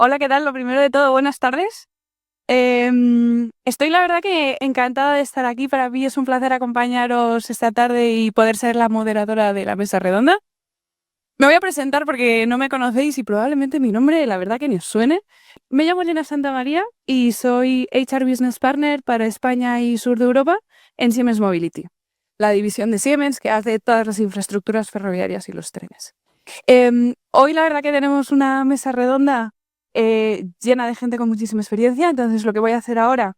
Hola, ¿qué tal? Lo primero de todo, buenas tardes. Estoy la verdad que encantada de estar aquí. Para mí es un placer acompañaros esta tarde y poder ser la moderadora de la mesa redonda. Me voy a presentar porque no me conocéis y probablemente mi nombre, la verdad que ni os suene. Me llamo Elena Santamaría y soy HR Business Partner para España y sur de Europa en Siemens Mobility, la división de Siemens que hace todas las infraestructuras ferroviarias y los trenes. Hoy la verdad que tenemos una mesa redonda llena de gente con muchísima experiencia, entonces lo que voy a hacer ahora,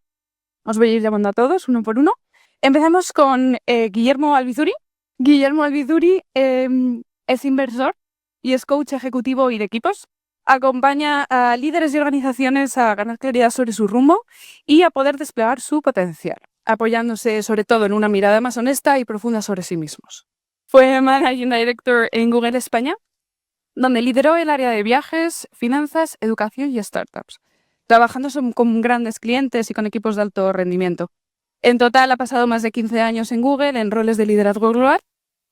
os voy a ir llamando a todos uno por uno. Empezamos con Guillermo Albizuri. Guillermo Albizuri es inversor y es coach ejecutivo y de equipos. Acompaña a líderes y organizaciones a ganar claridad sobre su rumbo y a poder desplegar su potencial, apoyándose sobre todo en una mirada más honesta y profunda sobre sí mismos. Fue Managing Director en Google España, donde lideró el área de viajes, finanzas, educación y startups, trabajando con grandes clientes y con equipos de alto rendimiento. En total ha pasado más de 15 años en Google en roles de liderazgo global,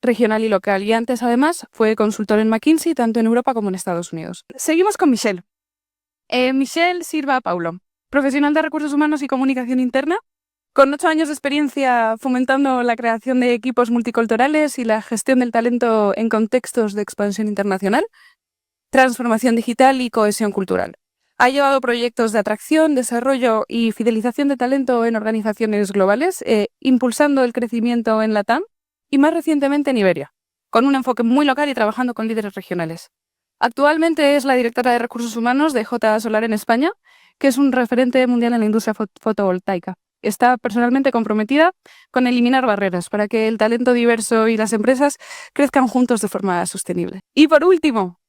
regional y local, y antes además fue consultor en McKinsey tanto en Europa como en Estados Unidos. Seguimos con Michelle. Michelle Silva Paulo, profesional de recursos humanos y comunicación interna, con 8 años de experiencia fomentando la creación de equipos multiculturales y la gestión del talento en contextos de expansión internacional, transformación digital y cohesión cultural. Ha llevado proyectos de atracción, desarrollo y fidelización de talento en organizaciones globales, impulsando el crecimiento en LATAM y más recientemente en Iberia, con un enfoque muy local y trabajando con líderes regionales. Actualmente es la directora de recursos humanos de J Solar en España, que es un referente mundial en la industria fotovoltaica. Está personalmente comprometida con eliminar barreras para que el talento diverso y las empresas crezcan juntos de forma sostenible. Y por último,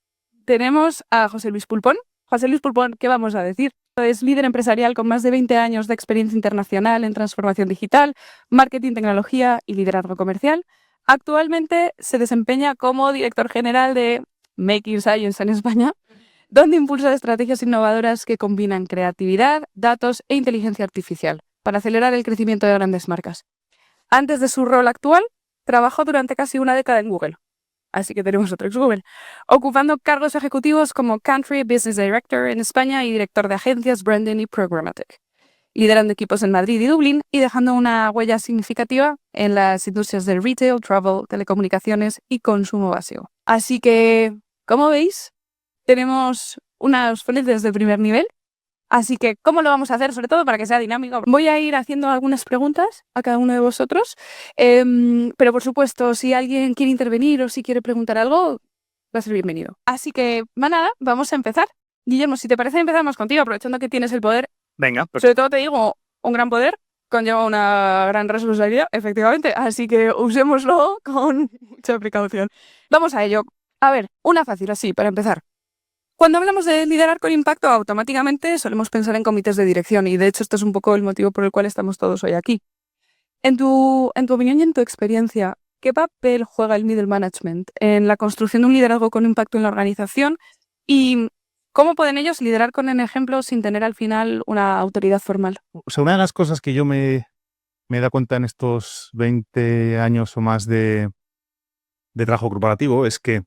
tenemos a José Luis Pulpón. José Luis Pulpón, ¿qué vamos a decir? Es líder empresarial con más de 20 años de experiencia internacional en transformación digital, marketing, tecnología y liderazgo comercial. Actualmente se desempeña como director general de Making Science en España, donde impulsa estrategias innovadoras que combinan creatividad, datos e inteligencia artificial para acelerar el crecimiento de grandes marcas. Antes de su rol actual, trabajó durante casi una década en Google. Así que tenemos otro ex Google, ocupando cargos ejecutivos como Country Business Director en España y director de agencias, branding y programmatic, liderando equipos en Madrid y Dublín y dejando una huella significativa en las industrias del retail, travel, telecomunicaciones y consumo básico. Así que, como veis, tenemos unas fuentes de primer nivel. Así que, ¿cómo lo vamos a hacer? Sobre todo para que sea dinámico. Voy a ir haciendo algunas preguntas a cada uno de vosotros, pero por supuesto, si alguien quiere intervenir o si quiere preguntar algo, va a ser bienvenido. Así que, nada, vamos a empezar. Guillermo, si te parece, empezamos contigo, aprovechando que tienes el poder. Venga, pues Sobre todo te digo, un gran poder conlleva una gran responsabilidad, efectivamente, así que usémoslo con mucha precaución. Vamos a ello. A ver, una fácil así, para empezar. Cuando hablamos de liderar con impacto, automáticamente solemos pensar en comités de dirección y de hecho esto es un poco el motivo por el cual estamos todos hoy aquí. En tu opinión y en tu experiencia, ¿qué papel juega el middle management en la construcción de un liderazgo con impacto en la organización y cómo pueden ellos liderar con el ejemplo sin tener al final una autoridad formal? o sea, una de las cosas que yo me he dado cuenta en estos 20 años o más de trabajo corporativo es que,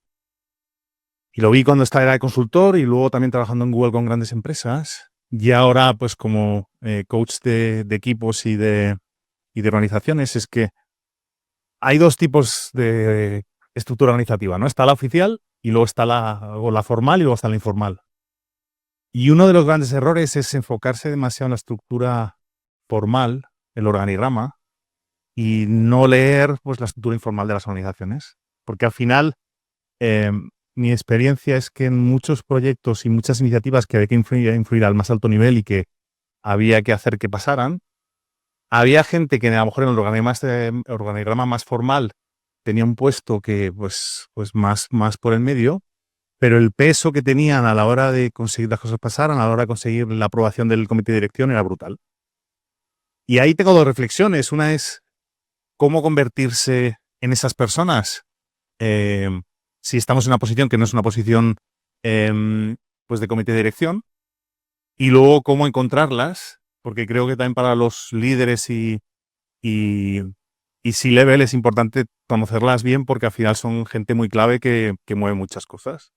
y lo vi cuando estaba de consultor y luego también trabajando en Google con grandes empresas, y ahora pues como coach de equipos y de organizaciones, es que hay dos tipos de estructura organizativa, ¿no? Está la oficial y luego está la formal y luego está la informal. Y uno de los grandes errores es enfocarse demasiado en la estructura formal, el organigrama, y no leer pues la estructura informal de las organizaciones. Porque al final, eh, mi experiencia es que en muchos proyectos y muchas iniciativas que había que influir al más alto nivel y que había que hacer que pasaran, había gente que a lo mejor en el organigrama más formal tenía un puesto que pues más por el medio, pero el peso que tenían a la hora de conseguir las cosas pasaran, a la hora de conseguir la aprobación del comité de dirección era brutal. Y ahí tengo dos reflexiones. Una es cómo convertirse en esas personas eh, si estamos en una posición que no es una posición pues de comité de dirección, y luego cómo encontrarlas, porque creo que también para los líderes y C-level es importante conocerlas bien porque al final son gente muy clave que mueve muchas cosas.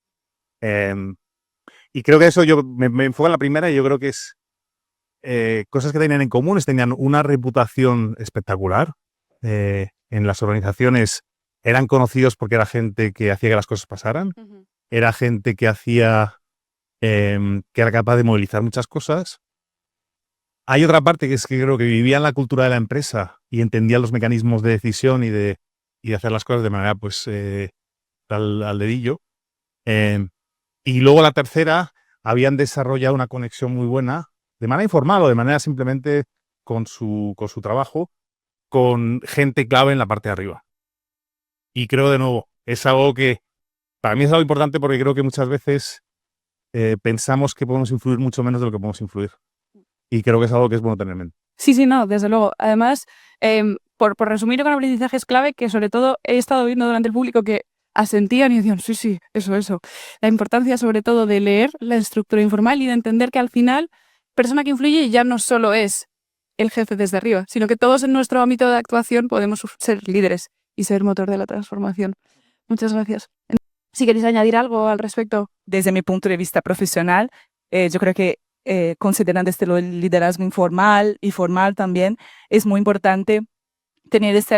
Y creo que eso yo me enfoco en la primera y yo creo que es cosas que tenían en común. Tenían una reputación espectacular. En las organizaciones eran conocidos porque era gente que hacía que las cosas pasaran. Era gente que hacía, que era capaz de movilizar muchas cosas. Hay otra parte que es que creo que vivían la cultura de la empresa y entendían los mecanismos de decisión y de hacer las cosas de manera pues al dedillo. Y luego la tercera, habían desarrollado una conexión muy buena, de manera informal o de manera simplemente con su trabajo, con gente clave en la parte de arriba. Y creo, de nuevo, es algo que para mí es algo importante porque creo que muchas veces pensamos que podemos influir mucho menos de lo que podemos influir. Y creo que es algo que es bueno tener en mente. Sí, no, desde luego. Además, por resumir con aprendizajes clave, que sobre todo he estado viendo durante el público que asentían y decían, sí, eso. La importancia sobre todo de leer la estructura informal y de entender que al final, persona que influye ya no solo es el jefe desde arriba, sino que todos en nuestro ámbito de actuación podemos ser líderes y ser motor de la transformación. Muchas gracias. Si queréis añadir algo al respecto. Desde mi punto de vista profesional, yo creo que considerando el liderazgo informal y formal también, es muy importante tener esta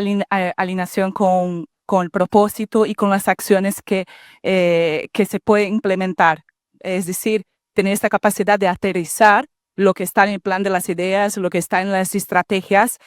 alineación con el propósito y con las acciones que se pueden implementar. Es decir, tener esta capacidad de aterrizar lo que está en el plan de las ideas, lo que está en las estrategias,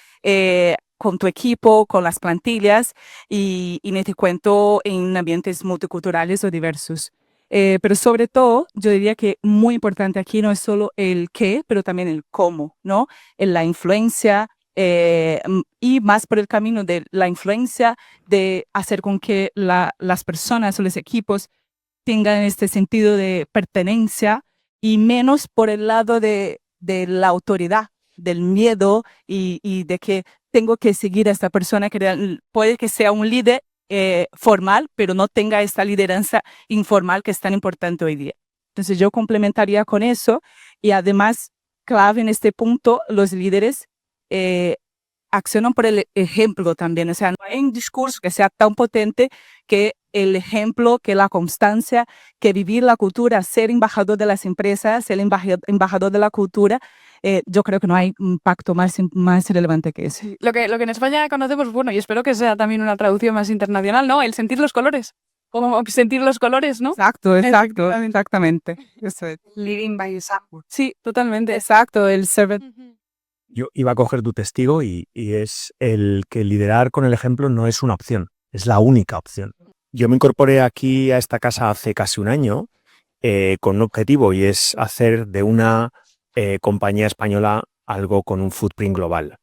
con tu equipo, con las plantillas y en este cuento en ambientes multiculturales o diversos. Pero sobre todo, yo diría que muy importante aquí no es solo el qué, pero también el cómo, ¿no? En la influencia y más por el camino de la influencia de hacer con que las personas o los equipos tengan este sentido de pertenencia y menos por el lado de la autoridad, del miedo y de que tengo que seguir a esta persona que puede que sea un líder formal, pero no tenga esta lideranza informal que es tan importante hoy día. Entonces yo complementaría con eso y además, clave en este punto, los líderes accionan por el ejemplo también. O sea, no hay un discurso que sea tan potente que el ejemplo, que la constancia, que vivir la cultura, ser embajador de las empresas, ser embajador de la cultura. Yo creo que no hay un pacto más relevante que ese. Sí. Lo que en España conocemos, bueno, y espero que sea también una traducción más internacional, ¿no? El sentir los colores. Como sentir los colores, ¿no? Exacto, exactamente. Eso es. Living by example. Sí, totalmente. Exacto, el ser. Yo iba a coger tu testigo y es el que liderar con el ejemplo no es una opción, es la única opción. Yo me incorporé aquí a esta casa hace casi un año con un objetivo y es hacer de una compañía española algo con un footprint global.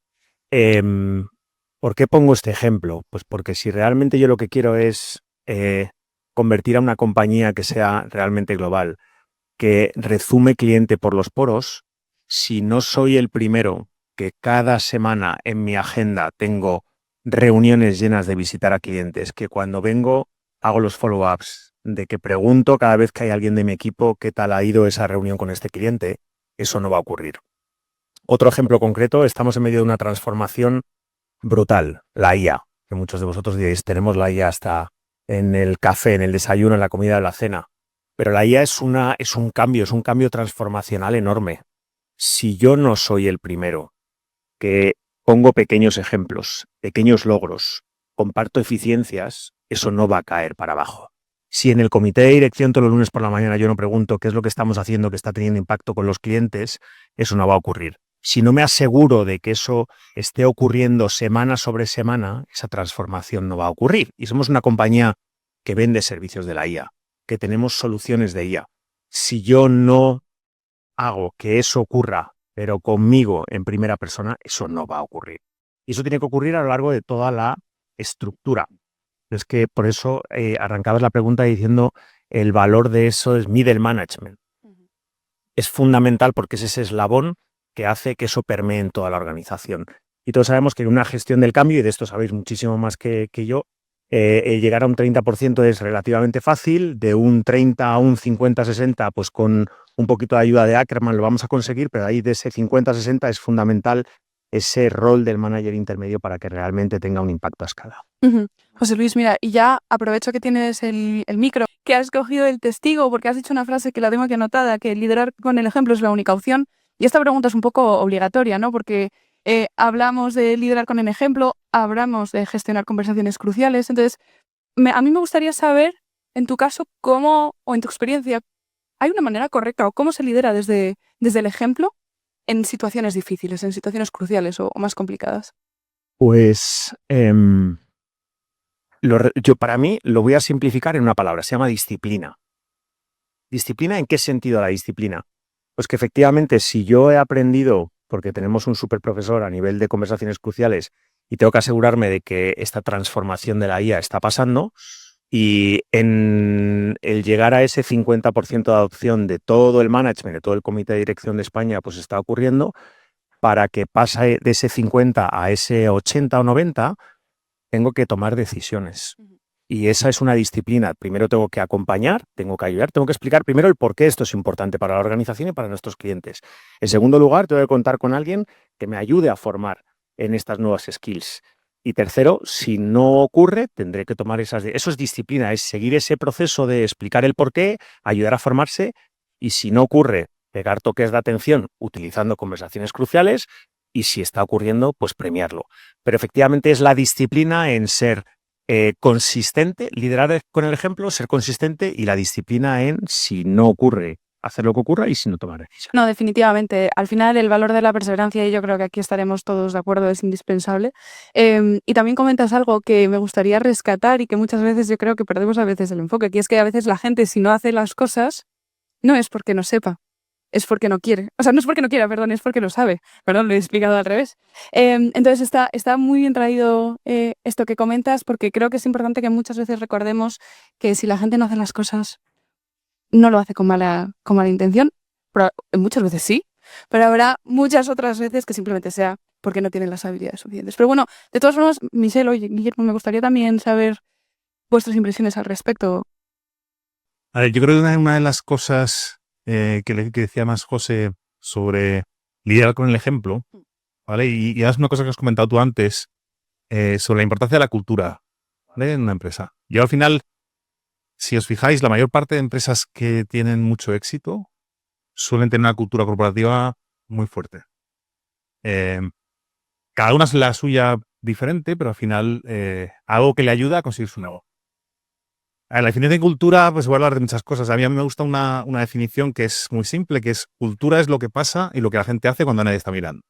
¿Por qué pongo este ejemplo? Pues porque si realmente yo lo que quiero es convertir a una compañía que sea realmente global, que rezume cliente por los poros, si no soy el primero que cada semana en mi agenda tengo reuniones llenas de visitar a clientes, que cuando vengo hago los follow-ups, de que pregunto cada vez que hay alguien de mi equipo qué tal ha ido esa reunión con este cliente, eso no va a ocurrir. Otro ejemplo concreto, estamos en medio de una transformación brutal, la IA, que muchos de vosotros diréis, tenemos la IA hasta en el café, en el desayuno, en la comida, en la cena. Pero la IA es un cambio transformacional enorme. Si yo no soy el primero que pongo pequeños ejemplos, pequeños logros, comparto eficiencias, eso no va a caer para abajo. Si en el comité de dirección todos los lunes por la mañana yo no pregunto qué es lo que estamos haciendo que está teniendo impacto con los clientes, eso no va a ocurrir. Si no me aseguro de que eso esté ocurriendo semana sobre semana, esa transformación no va a ocurrir. Y somos una compañía que vende servicios de la IA, que tenemos soluciones de IA. Si yo no hago que eso ocurra, pero conmigo en primera persona, eso no va a ocurrir. Y eso tiene que ocurrir a lo largo de toda la estructura. Es que por eso arrancabas la pregunta diciendo el valor de eso es middle management. Es fundamental porque es ese eslabón que hace que eso permee en toda la organización. Y todos sabemos que en una gestión del cambio, y de esto sabéis muchísimo más que yo, llegar a un 30% es relativamente fácil, de un 30 a un 50-60, pues con un poquito de ayuda de Ackerman lo vamos a conseguir, pero ahí de ese 50-60 es fundamental ese rol del manager intermedio para que realmente tenga un impacto a escala. Ujú. José Luis, mira, y ya aprovecho que tienes el micro, que has cogido el testigo, porque has dicho una frase que la tengo aquí anotada, que liderar con el ejemplo es la única opción. Y esta pregunta es un poco obligatoria, ¿no? Porque hablamos de liderar con el ejemplo, hablamos de gestionar conversaciones cruciales. Entonces, a mí me gustaría saber, en tu caso, cómo, o en tu experiencia, ¿hay una manera correcta o cómo se lidera desde el ejemplo en situaciones difíciles, en situaciones cruciales o más complicadas? Pues yo para mí lo voy a simplificar en una palabra, se llama disciplina. ¿Disciplina en qué sentido la disciplina? Pues que efectivamente si yo he aprendido, porque tenemos un super profesor a nivel de conversaciones cruciales y tengo que asegurarme de que esta transformación de la IA está pasando y en el llegar a ese 50% de adopción de todo el management, de todo el comité de dirección de España, pues está ocurriendo, para que pase de ese 50 a ese 80 o 90, tengo que tomar decisiones. Y esa es una disciplina. Primero tengo que acompañar, tengo que ayudar, tengo que explicar primero el por qué esto es importante para la organización y para nuestros clientes. En segundo lugar, tengo que contar con alguien que me ayude a formar en estas nuevas skills. Y tercero, si no ocurre, tendré que tomar eso es disciplina, es seguir ese proceso de explicar el por qué, ayudar a formarse y si no ocurre, pegar toques de atención utilizando conversaciones cruciales y si está ocurriendo, pues premiarlo. Pero efectivamente es la disciplina en ser consistente, liderar con el ejemplo, ser consistente y la disciplina en si no ocurre, hacer lo que ocurra y si no tomar decisiones. No, definitivamente. Al final el valor de la perseverancia, y yo creo que aquí estaremos todos de acuerdo, es indispensable. Y también comentas algo que me gustaría rescatar y que muchas veces yo creo que perdemos a veces el enfoque, que es que a veces la gente si no hace las cosas no es porque no sepa, es porque no quiere. O sea, no es porque no quiera, perdón, es porque no sabe. Perdón, lo he explicado al revés. Entonces está muy bien traído esto que comentas, porque creo que es importante que muchas veces recordemos que si la gente no hace las cosas, no lo hace con mala intención. Muchas veces sí, pero habrá muchas otras veces que simplemente sea porque no tienen las habilidades suficientes. Pero bueno, de todas formas, Michelle, oye, Guillermo, me gustaría también saber vuestras impresiones al respecto. A ver, yo creo que una de las cosas que decía más José sobre lidiar con el ejemplo, ¿vale? Y es una cosa que has comentado tú antes sobre la importancia de la cultura, ¿vale? En una empresa. Yo al final, si os fijáis, la mayor parte de empresas que tienen mucho éxito suelen tener una cultura corporativa muy fuerte. Cada una es la suya diferente, pero al final algo que le ayuda a conseguir su negocio. La definición de cultura, pues voy a hablar de muchas cosas. A mí me gusta una definición que es muy simple, que es cultura es lo que pasa y lo que la gente hace cuando nadie está mirando.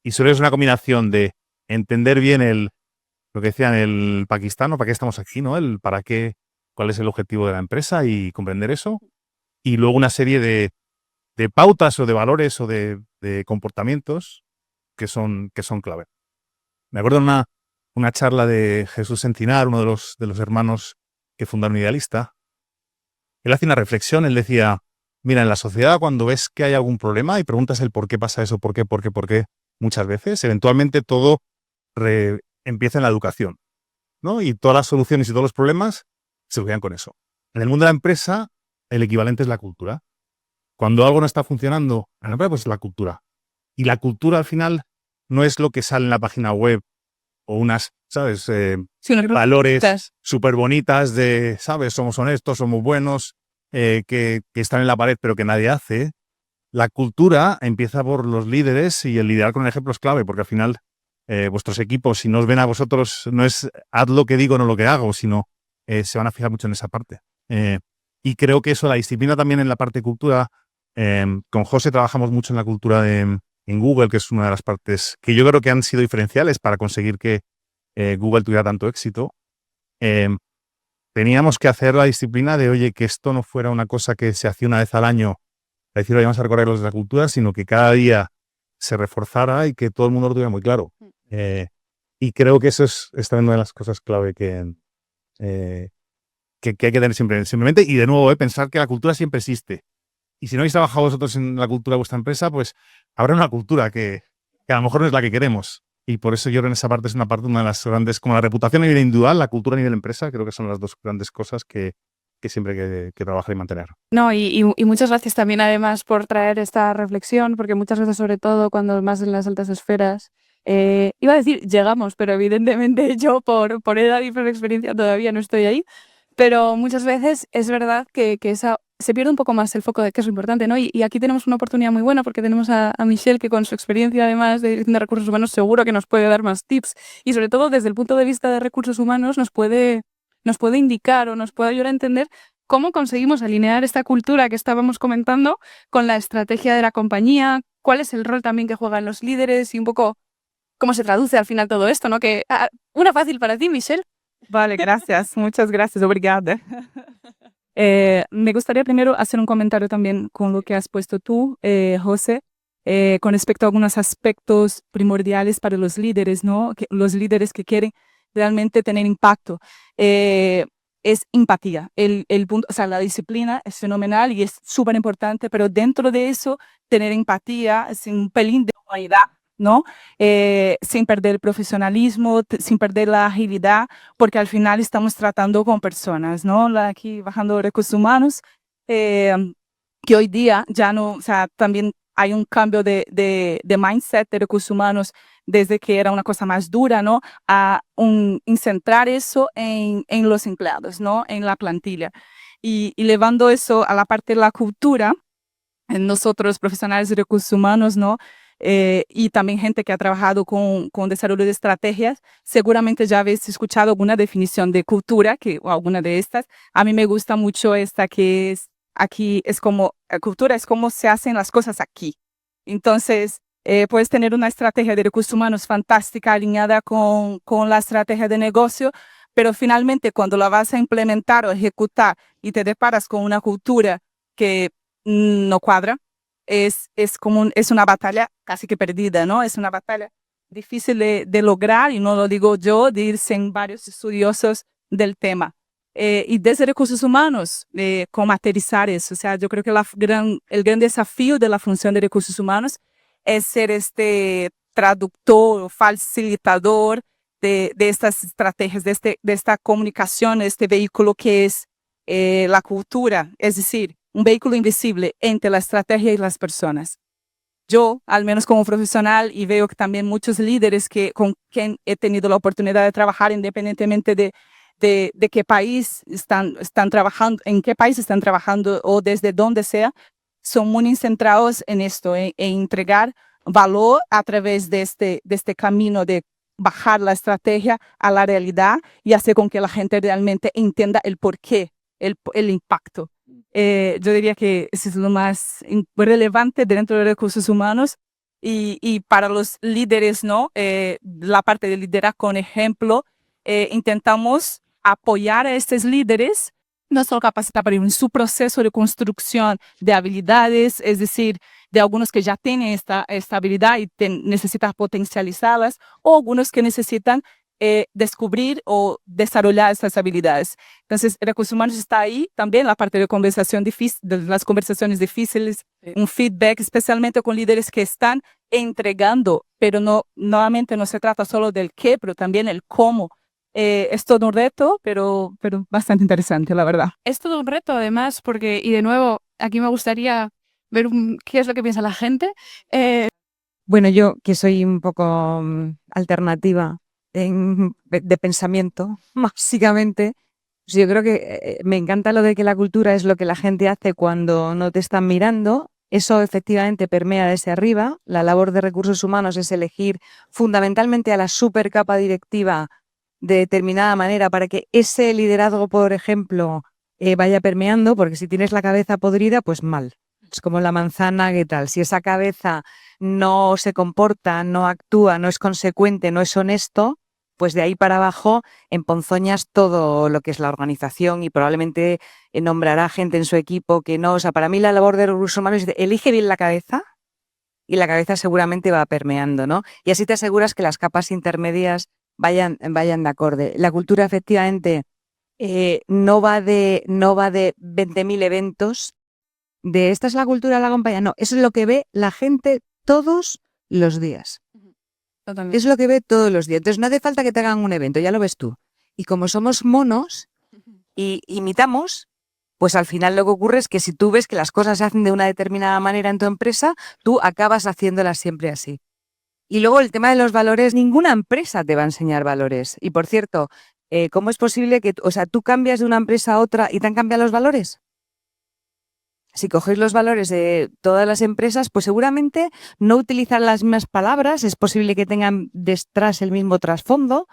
Y suele ser una combinación de entender bien lo que decían el Pakistán, o para qué estamos aquí, ¿no? El para qué, cuál es el objetivo de la empresa y comprender eso. Y luego una serie de pautas o de valores o de comportamientos que son clave. Me acuerdo de una charla de Jesús Encinar, uno de los hermanos que fundaron Idealista. Él hacía una reflexión, él decía, mira, en la sociedad cuando ves que hay algún problema y preguntas el por qué pasa eso, por qué, muchas veces, eventualmente todo empieza en la educación, ¿no? Y todas las soluciones y todos los problemas se solucionan con eso. En el mundo de la empresa, el equivalente es la cultura. Cuando algo no está funcionando en la empresa, pues es la cultura. Y la cultura al final no es lo que sale en la página web o unas, ¿sabes? Valores súper bonitas de, ¿sabes? Somos honestos, somos buenos, que están en la pared pero que nadie hace. La cultura empieza por los líderes y el liderar con el ejemplo es clave, porque al final vuestros equipos, si no os ven a vosotros, no es haz lo que digo, no lo que hago, sino se van a fijar mucho en esa parte. Y creo que eso, la disciplina también en la parte de cultura, con José trabajamos mucho en la cultura en Google, que es una de las partes que yo creo que han sido diferenciales para conseguir que Google tuviera tanto éxito. Teníamos que hacer la disciplina de, oye, que esto no fuera una cosa que se hacía una vez al año, es decir, vamos a recorrer los de la cultura, sino que cada día se reforzara y que todo el mundo lo tuviera muy claro. Y creo que eso es también una de las cosas clave que hay que tener simplemente. Y de nuevo, pensar que la cultura siempre existe. Y si no habéis trabajado vosotros en la cultura de vuestra empresa, pues habrá una cultura que a lo mejor no es la que queremos. Y por eso yo creo en esa parte es una de las grandes, como la reputación a nivel individual, la cultura a nivel empresa, creo que son las dos grandes cosas que siempre hay que trabajar y mantener. No, y muchas gracias también además por traer esta reflexión, porque muchas veces, sobre todo cuando más en las altas esferas, iba a decir llegamos, pero evidentemente yo por edad y por experiencia todavía no estoy ahí, pero muchas veces es verdad que se pierde un poco más el foco de qué es lo importante, ¿no? Y aquí tenemos una oportunidad muy buena porque tenemos a Michelle, que con su experiencia además de dirección de recursos humanos seguro que nos puede dar más tips y sobre todo desde el punto de vista de recursos humanos nos puede indicar o nos puede ayudar a entender cómo conseguimos alinear esta cultura que estábamos comentando con la estrategia de la compañía, cuál es el rol también que juegan los líderes y un poco cómo se traduce al final todo esto, ¿no? Una fácil para ti, Michelle. Vale, gracias, muchas gracias, obrigada. Me gustaría primero hacer un comentario también con lo que has puesto tú, José, con respecto a algunos aspectos primordiales para los líderes, ¿no? Los líderes que quieren realmente tener impacto. Es empatía. El punto, o sea, la disciplina es fenomenal y es súper importante, pero dentro de eso, tener empatía es un pelín de humanidad, ¿no? Sin perder el profesionalismo, sin perder la agilidad, porque al final estamos tratando con personas, ¿no? Aquí bajando recursos humanos, que hoy día ya no, o sea, también hay un cambio de mindset de recursos humanos desde que era una cosa más dura, ¿no? En centrar eso en los empleados, ¿no? En la plantilla. Y llevando eso a la parte de la cultura, nosotros profesionales de recursos humanos, ¿no? Y también gente que ha trabajado con desarrollo de estrategias, seguramente ya habéis escuchado alguna definición de cultura, o alguna de estas. A mí me gusta mucho esta que es, aquí es como, cultura es cómo se hacen las cosas aquí. Entonces, puedes tener una estrategia de recursos humanos fantástica alineada con la estrategia de negocio, pero finalmente cuando la vas a implementar o ejecutar y te deparas con una cultura que no cuadra, es es una batalla casi que perdida, ¿no? Es una batalla difícil de lograr, y no lo digo yo, dicen varios estudiosos del tema. Y desde recursos humanos, cómo aterrizar eso. O sea, yo creo que el gran desafío de la función de recursos humanos es ser este traductor o facilitador de estas estrategias, de esta comunicación, de este vehículo que es la cultura, es decir, un vehículo invisible entre la estrategia y las personas. Yo, al menos como profesional, y veo que también muchos líderes con quien he tenido la oportunidad de trabajar, independientemente de qué país están trabajando, en qué país están trabajando o desde donde sea, son muy centrados en esto, en entregar valor a través de este camino de bajar la estrategia a la realidad y hacer con que la gente realmente entienda el porqué, el impacto. Yo diría que eso es lo más relevante dentro de recursos humanos y para los líderes, ¿no? La parte de liderar con ejemplo, intentamos apoyar a estos líderes, no solo capacitar, pero en su proceso de construcción de habilidades, es decir, de algunos que ya tienen esta habilidad y necesitan potencializarlas, o algunos que necesitan descubrir o desarrollar estas habilidades. Entonces, recursos humanos está ahí también, la parte de conversación difícil, de las conversaciones difíciles, un feedback, especialmente con líderes que están entregando, pero nuevamente no se trata solo del qué, pero también el cómo. Es todo un reto, pero bastante interesante, la verdad. Es todo un reto, además, porque, y de nuevo, aquí me gustaría ver qué es lo que piensa la gente. Bueno, yo que soy un poco alternativa de pensamiento, básicamente, pues yo creo que me encanta lo de que la cultura es lo que la gente hace cuando no te están mirando. Eso efectivamente permea desde arriba. La labor de recursos humanos es elegir fundamentalmente a la supercapa directiva de determinada manera para que ese liderazgo, por ejemplo, vaya permeando, porque si tienes la cabeza podrida, pues mal. Es como la manzana, ¿qué tal? Si esa cabeza no se comporta, no actúa, no es consecuente, no es honesto, pues de ahí para abajo emponzoñas todo lo que es la organización y probablemente nombrará gente en su equipo que no. O sea, para mí la labor de recursos humanos es elige bien la cabeza y la cabeza seguramente va permeando, ¿no? Y así te aseguras que las capas intermedias vayan de acorde. La cultura efectivamente no va de 20.000 eventos, de esta es la cultura de la compañía. No, eso es lo que ve la gente todos los días. Totalmente. Es lo que ve todos los días. Entonces no hace falta que te hagan un evento, ya lo ves tú. Y como somos monos y imitamos, pues al final lo que ocurre es que si tú ves que las cosas se hacen de una determinada manera en tu empresa, tú acabas haciéndolas siempre así. Y luego el tema de los valores, ninguna empresa te va a enseñar valores. Y por cierto, ¿cómo es posible que, tú cambias de una empresa a otra y te han cambiado los valores? Si cogéis los valores de todas las empresas, pues seguramente no utilizan las mismas palabras, es posible que tengan detrás el mismo trasfondo,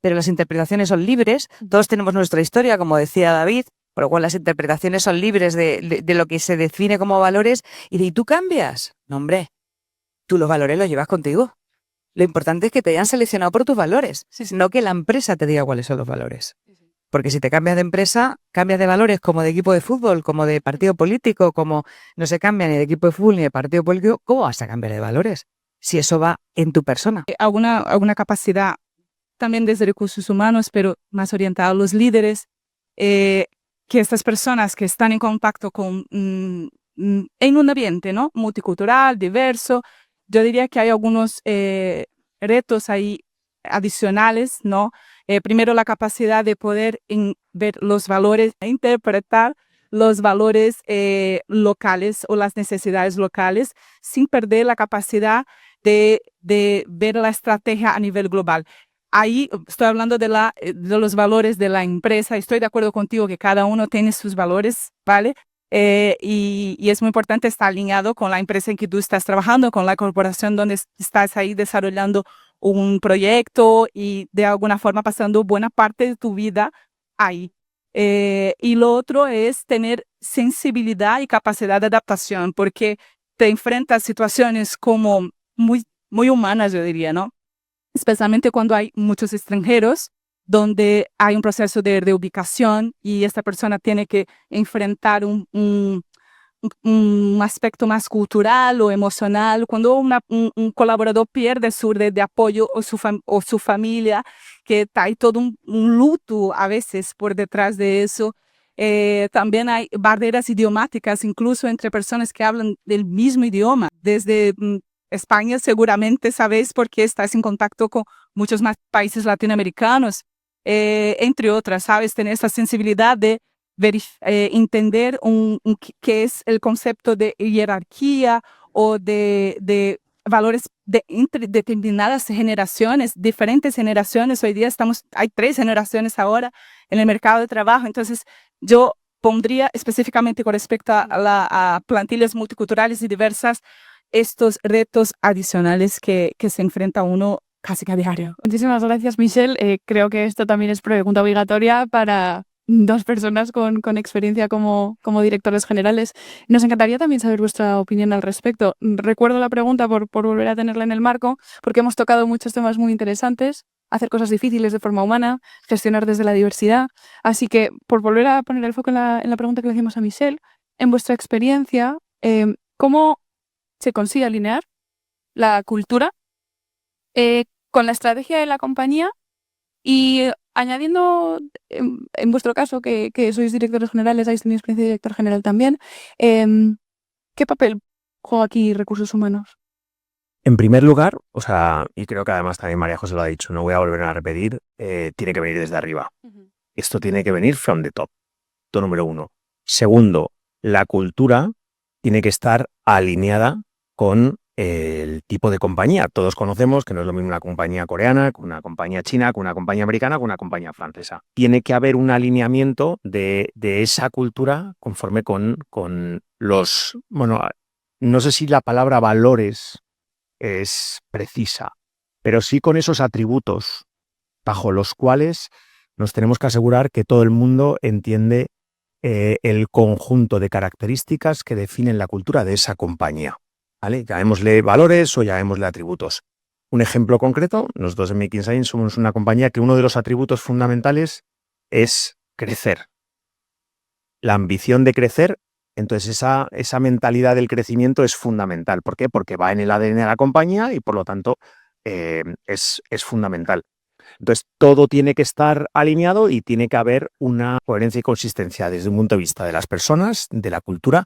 pero las interpretaciones son libres. Todos tenemos nuestra historia, como decía David, por lo cual las interpretaciones son libres de lo que se define como valores. ¿Y tú cambias? No, hombre, tú los valores los llevas contigo. Lo importante es que te hayan seleccionado por tus valores, no que la empresa te diga cuáles son los valores. Porque si te cambias de empresa, cambias de valores como de equipo de fútbol, como de partido político, como no se cambia ni de equipo de fútbol ni de partido político, ¿cómo vas a cambiar de valores? Si eso va en tu persona. Alguna capacidad también desde recursos humanos, pero más orientada a los líderes, que estas personas que están en contacto con, en un ambiente, ¿no?, multicultural, diverso, yo diría que hay algunos retos ahí adicionales, ¿no? Primero, la capacidad de poder ver los valores, interpretar los valores locales o las necesidades locales sin perder la capacidad de ver la estrategia a nivel global. Ahí estoy hablando de los valores de la empresa. Estoy de acuerdo contigo que cada uno tiene sus valores, ¿vale? Y es muy importante estar alineado con la empresa en que tú estás trabajando, con la corporación donde estás ahí desarrollando un proyecto y de alguna forma pasando buena parte de tu vida ahí. Y lo otro es tener sensibilidad y capacidad de adaptación, porque te enfrentas a situaciones como muy, muy humanas, yo diría, ¿no? Especialmente cuando hay muchos extranjeros, donde hay un proceso de reubicación y esta persona tiene que enfrentar un aspecto más cultural o emocional. Cuando un colaborador pierde su red de apoyo o su familia, que hay todo un luto a veces por detrás de eso. También hay barreras idiomáticas, incluso entre personas que hablan del mismo idioma. Desde España seguramente sabéis porque estás en contacto con muchos más países latinoamericanos, entre otras, ¿sabes? Tener esa sensibilidad de entender qué es el concepto de jerarquía o de valores entre determinadas generaciones, diferentes generaciones. Hoy día hay 3 generaciones ahora en el mercado de trabajo. Entonces, yo pondría específicamente con respecto a plantillas multiculturales y diversas estos retos adicionales que se enfrenta uno casi que a diario. Muchísimas gracias, Michelle. Creo que esto también es pregunta obligatoria para 2 personas con experiencia como directores generales. Nos encantaría también saber vuestra opinión al respecto. Recuerdo la pregunta por volver a tenerla en el marco, porque hemos tocado muchos temas muy interesantes, hacer cosas difíciles de forma humana, gestionar desde la diversidad. Así que, por volver a poner el foco en la pregunta que le hicimos a Michelle, en vuestra experiencia, ¿cómo se consigue alinear la cultura con la estrategia de la compañía? Y añadiendo, en vuestro caso, que sois directores generales, habéis tenido experiencia de director general también, ¿qué papel juega aquí recursos humanos? En primer lugar, y creo que además también María José lo ha dicho, no voy a volver a repetir, tiene que venir desde arriba. Esto tiene que venir from the top. Punto número 1. Segundo, la cultura tiene que estar alineada con el tipo de compañía. Todos conocemos que no es lo mismo una compañía coreana, con una compañía china, con una compañía americana, con una compañía francesa. Tiene que haber un alineamiento de esa cultura conforme con los... Bueno, no sé si la palabra valores es precisa, pero sí con esos atributos bajo los cuales nos tenemos que asegurar que todo el mundo entiende el conjunto de características que definen la cultura de esa compañía. ¿Vale? Llamémosle valores o llamémosle atributos. Un ejemplo concreto, nosotros en Making Science somos una compañía que uno de los atributos fundamentales es crecer. La ambición de crecer, entonces esa mentalidad del crecimiento es fundamental. ¿Por qué? Porque va en el ADN de la compañía y por lo tanto es fundamental. Entonces todo tiene que estar alineado y tiene que haber una coherencia y consistencia desde un punto de vista de las personas, de la cultura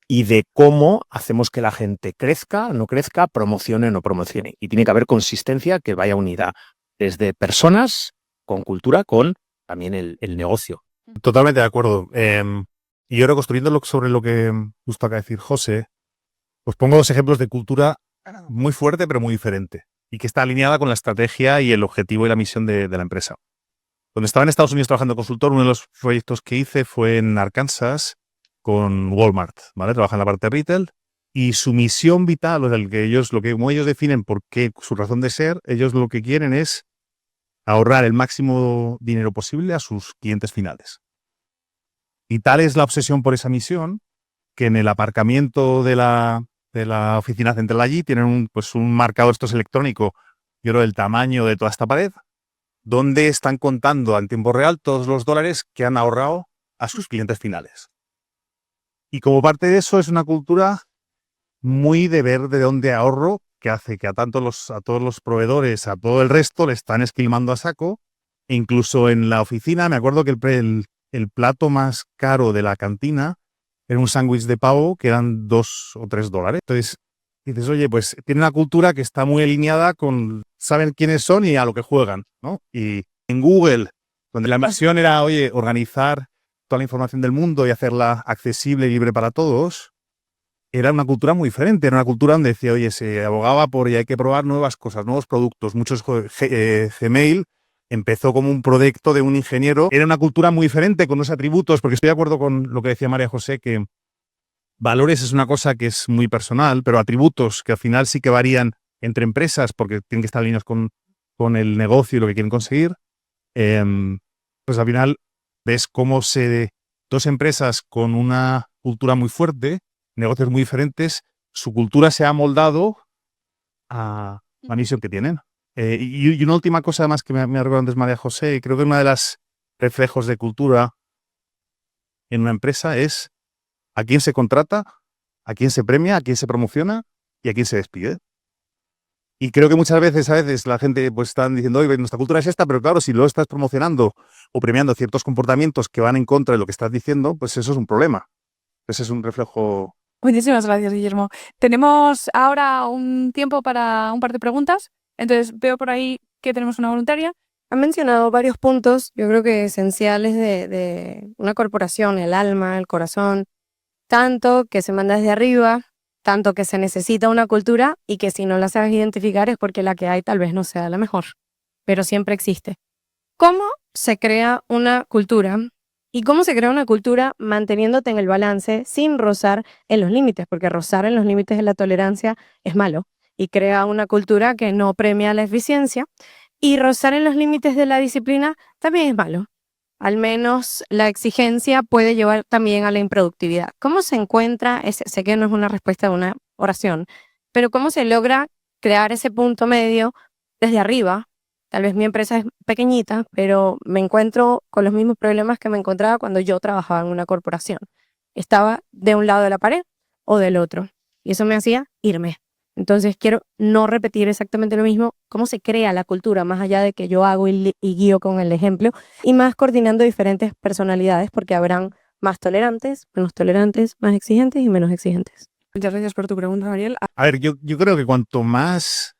y de cómo hacemos que la gente crezca, no crezca, promocione o no promocione. Y tiene que haber consistencia que vaya unida desde personas con cultura, con también el negocio. Totalmente de acuerdo. Y yo reconstruyendo sobre lo que justo acaba de decir José, os pongo dos ejemplos de cultura muy fuerte pero muy diferente y que está alineada con la estrategia y el objetivo y la misión de la empresa. Cuando estaba en Estados Unidos trabajando de consultor, uno de los proyectos que hice fue en Arkansas con Walmart, ¿vale? Trabaja en la parte de retail y su misión vital, o sea, como ellos definen por qué, su razón de ser, ellos lo que quieren es ahorrar el máximo dinero posible a sus clientes finales. Y tal es la obsesión por esa misión que en el aparcamiento de la oficina central allí tienen un marcador estos electrónico, yo creo, del tamaño de toda esta pared, donde están contando en tiempo real todos los dólares que han ahorrado a sus clientes finales. Y como parte de eso es una cultura muy de ver de dónde ahorro, que hace que a todos los proveedores, a todo el resto, le están esquilmando a saco. E incluso en la oficina, me acuerdo que el plato más caro de la cantina era un sándwich de pavo que eran $2 o $3. Entonces dices, oye, pues tiene una cultura que está muy alineada con, saben quiénes son y a lo que juegan, ¿no? Y en Google, donde la misión era, oye, organizar toda la información del mundo y hacerla accesible y libre para todos, era una cultura muy diferente. Era una cultura donde decía, oye, se abogaba por y hay que probar nuevas cosas, nuevos productos. Gmail empezó como un proyecto de un ingeniero. Era una cultura muy diferente con unos atributos, porque estoy de acuerdo con lo que decía María José, que valores es una cosa que es muy personal, pero atributos que al final sí que varían entre empresas porque tienen que estar alineados con el negocio y lo que quieren conseguir. Pues al final ves cómo dos empresas con una cultura muy fuerte, negocios muy diferentes, su cultura se ha moldado a la misión que tienen. Y una última cosa además que me ha recordado antes María José, y creo que una de las reflejos de cultura en una empresa es a quién se contrata, a quién se premia, a quién se promociona y a quién se despide. Y creo que muchas veces la gente pues están diciendo, oye, nuestra cultura es esta, pero claro, si lo estás promocionando o premiando ciertos comportamientos que van en contra de lo que estás diciendo, pues eso es un problema. Ese es un reflejo. Muchísimas gracias, Guillermo. Tenemos ahora un tiempo para un par de preguntas. Entonces veo por ahí que tenemos una voluntaria. Han mencionado varios puntos, yo creo que esenciales de una corporación, el alma, el corazón, tanto que se manda desde arriba, tanto que se necesita una cultura y que si no la sabes identificar es porque la que hay tal vez no sea la mejor, pero siempre existe. ¿Cómo se crea una cultura? ¿Y cómo se crea una cultura manteniéndote en el balance sin rozar en los límites? Porque rozar en los límites de la tolerancia es malo y crea una cultura que no premia la eficiencia. Y rozar en los límites de la disciplina también es malo. Al menos la exigencia puede llevar también a la improductividad. ¿Cómo se encuentra, sé que no es una respuesta a una oración, pero cómo se logra crear ese punto medio desde arriba? Tal vez mi empresa es pequeñita, pero me encuentro con los mismos problemas que me encontraba cuando yo trabajaba en una corporación. Estaba de un lado de la pared o del otro, y eso me hacía irme. Entonces quiero no repetir exactamente lo mismo, cómo se crea la cultura, más allá de que yo hago y guío con el ejemplo, y más coordinando diferentes personalidades, porque habrán más tolerantes, más exigentes y menos exigentes. Muchas gracias por tu pregunta, Mariel. A ver, yo creo que cuanto más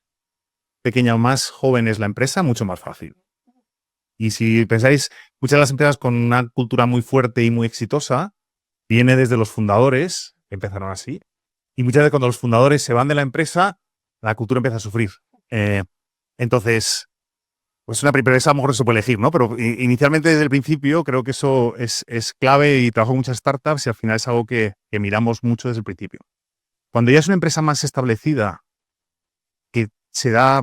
pequeña o más joven es la empresa, mucho más fácil. Y si pensáis, muchas de las empresas con una cultura muy fuerte y muy exitosa, viene desde los fundadores, que empezaron así, y muchas veces cuando los fundadores se van de la empresa, la cultura empieza a sufrir. Entonces, pues una empresa a lo mejor se puede elegir, ¿no? Pero inicialmente desde el principio creo que eso es clave y trabajo en muchas startups y al final es algo que miramos mucho desde el principio. Cuando ya es una empresa más establecida, que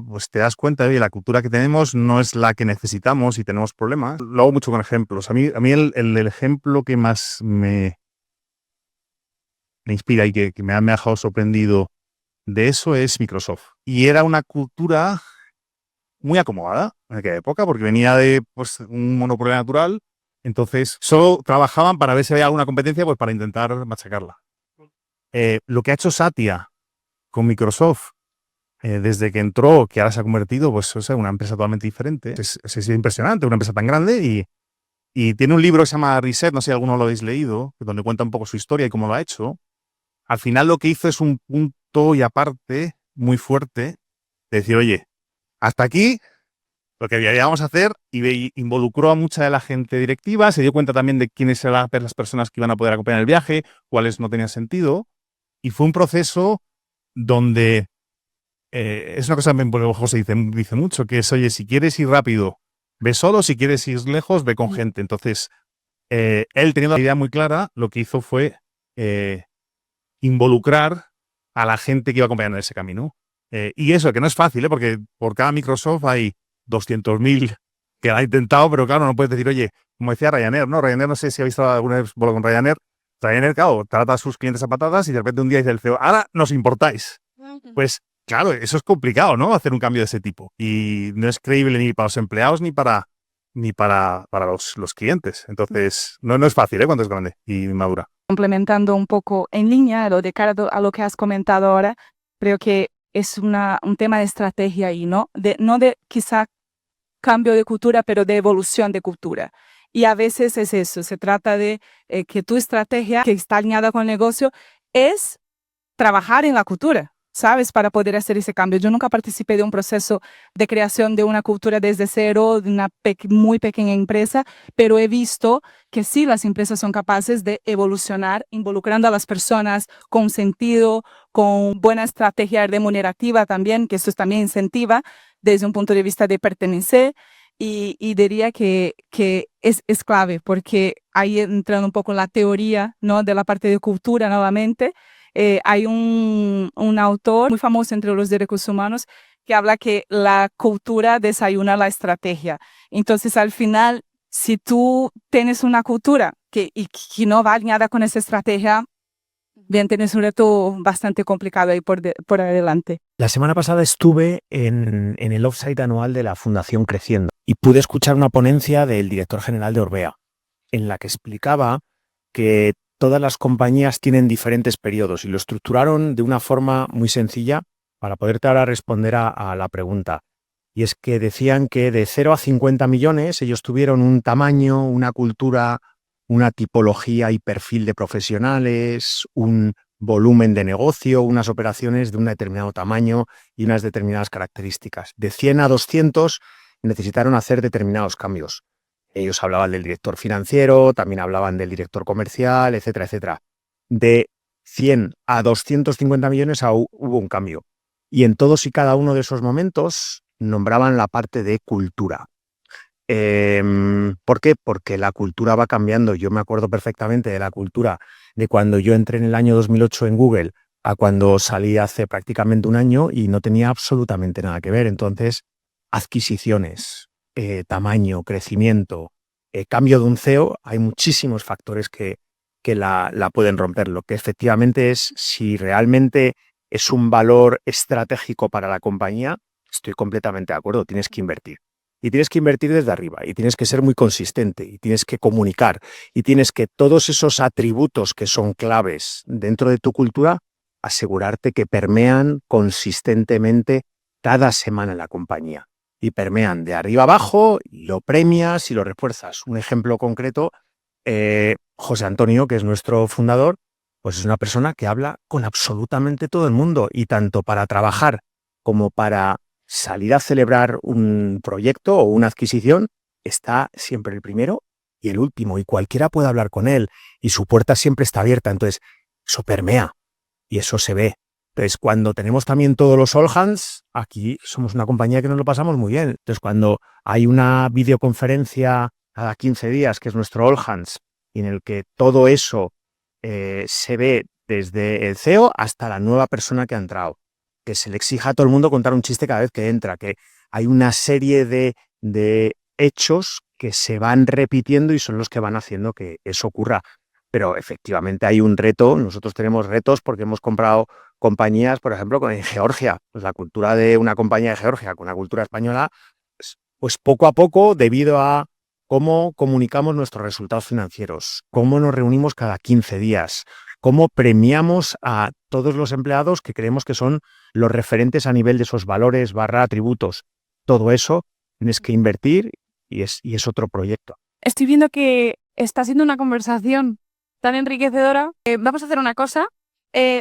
pues te das cuenta de que la cultura que tenemos no es la que necesitamos y tenemos problemas. Lo hago mucho con ejemplos. A mí el ejemplo que más me inspira y que me ha dejado sorprendido de eso es Microsoft. Y era una cultura muy acomodada en aquella época porque venía de un monopolio natural. Entonces solo trabajaban para ver si había alguna competencia pues para intentar machacarla. Lo que ha hecho Satya con Microsoft desde que entró, que ahora se ha convertido pues, en una empresa totalmente diferente, es impresionante, una empresa tan grande y tiene un libro que se llama Reset, no sé si alguno lo habéis leído, donde cuenta un poco su historia y cómo lo ha hecho. Al final lo que hizo es un punto y aparte muy fuerte de decir, oye, hasta aquí lo que deberíamos hacer y involucró a mucha de la gente directiva, se dio cuenta también de quiénes eran las personas que iban a poder acompañar el viaje, cuáles no tenían sentido, y fue un proceso donde es una cosa que José dice mucho, que es, oye, si quieres ir rápido, ve solo, si quieres ir lejos, ve con gente. Entonces, él teniendo la idea muy clara, lo que hizo fue involucrar a la gente que iba acompañando en ese camino. Y eso, que no es fácil, porque por cada Microsoft hay 200.000 que lo han intentado, pero claro, no puedes decir, oye, como decía Ryanair, ¿no? Ryanair, no sé si habéis visto alguna vez vuelo con Ryanair. Ryanair, claro, trata a sus clientes a patadas y de repente un día dice el CEO, ahora nos importáis. Pues claro, eso es complicado, ¿no? Hacer un cambio de ese tipo. Y no es creíble ni para los empleados ni para los clientes. Entonces, no es fácil, cuando es grande y madura. Complementando un poco en línea lo de cara a lo que has comentado ahora, creo que es un tema de estrategia y no de quizá cambio de cultura, pero de evolución de cultura. Y a veces es eso, se trata de que tu estrategia, que está alineada con el negocio, es trabajar en la cultura, ¿sabes? Para poder hacer ese cambio. Yo nunca participé de un proceso de creación de una cultura desde cero, de una muy pequeña empresa, pero he visto que sí, las empresas son capaces de evolucionar, involucrando a las personas con sentido, con buena estrategia remunerativa también, que eso también incentiva desde un punto de vista de pertenecer. Y diría que es clave, porque ahí entrando un poco en la teoría, ¿no? De la parte de cultura nuevamente, hay un autor muy famoso entre los de recursos humanos que habla que la cultura desayuna la estrategia. Entonces, al final, si tú tienes una cultura que no va alineada con esa estrategia, bien, tienes un reto bastante complicado ahí por adelante. La semana pasada estuve en el offsite anual de la Fundación Creciendo y pude escuchar una ponencia del director general de Orbea, en la que explicaba que todas las compañías tienen diferentes periodos y lo estructuraron de una forma muy sencilla para poderte ahora responder a la pregunta. Y es que decían que de 0 a 50 millones ellos tuvieron un tamaño, una cultura, una tipología y perfil de profesionales, un volumen de negocio, unas operaciones de un determinado tamaño y unas determinadas características. De 100 a 200 necesitaron hacer determinados cambios. Ellos hablaban del director financiero, también hablaban del director comercial, etcétera, etcétera. De 100 a 250 millones hubo un cambio. Y en todos y cada uno de esos momentos nombraban la parte de cultura. ¿Por qué? Porque la cultura va cambiando. Yo me acuerdo perfectamente de la cultura de cuando yo entré en el año 2008 en Google a cuando salí hace prácticamente un año y no tenía absolutamente nada que ver. Entonces, adquisiciones, tamaño, crecimiento, cambio de un CEO, hay muchísimos factores que la pueden romper. Lo que efectivamente es, si realmente es un valor estratégico para la compañía, estoy completamente de acuerdo, tienes que invertir. Y tienes que invertir desde arriba, y tienes que ser muy consistente, y tienes que comunicar, y tienes que todos esos atributos que son claves dentro de tu cultura, asegurarte que permean consistentemente cada semana en la compañía. Y permean de arriba abajo, y lo premias y lo refuerzas. Un ejemplo concreto, José Antonio, que es nuestro fundador, pues es una persona que habla con absolutamente todo el mundo, y tanto para trabajar como para salir a celebrar un proyecto o una adquisición, está siempre el primero y el último, y cualquiera puede hablar con él, y su puerta siempre está abierta. Entonces, eso permea y eso se ve. Entonces, cuando tenemos también todos los all hands, aquí somos una compañía que nos lo pasamos muy bien. Entonces, cuando hay una videoconferencia cada 15 días, que es nuestro all hands, y en el que todo eso se ve desde el CEO hasta la nueva persona que ha entrado, que se le exija a todo el mundo contar un chiste cada vez que entra, que hay una serie de hechos que se van repitiendo y son los que van haciendo que eso ocurra. Pero efectivamente hay un reto, nosotros tenemos retos porque hemos comprado compañías, por ejemplo, en Georgia. Pues la cultura de una compañía de Georgia con una cultura española, pues poco a poco, debido a cómo comunicamos nuestros resultados financieros, cómo nos reunimos cada 15 días, cómo premiamos a todos los empleados que creemos que son los referentes a nivel de esos valores / atributos. Todo eso tienes que invertir y es otro proyecto. Estoy viendo que está siendo una conversación tan enriquecedora. Vamos a hacer una cosa.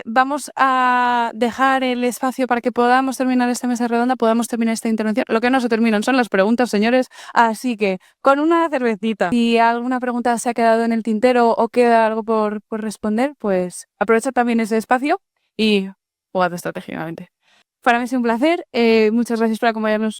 vamos a dejar el espacio para que podamos terminar esta mesa redonda, podamos terminar esta intervención. Lo que no se terminan son las preguntas, señores. Así que, con una cervecita, si alguna pregunta se ha quedado en el tintero o queda algo por responder, pues aprovecha también ese espacio y jugad estratégicamente. Para mí es un placer. Muchas gracias por acompañarnos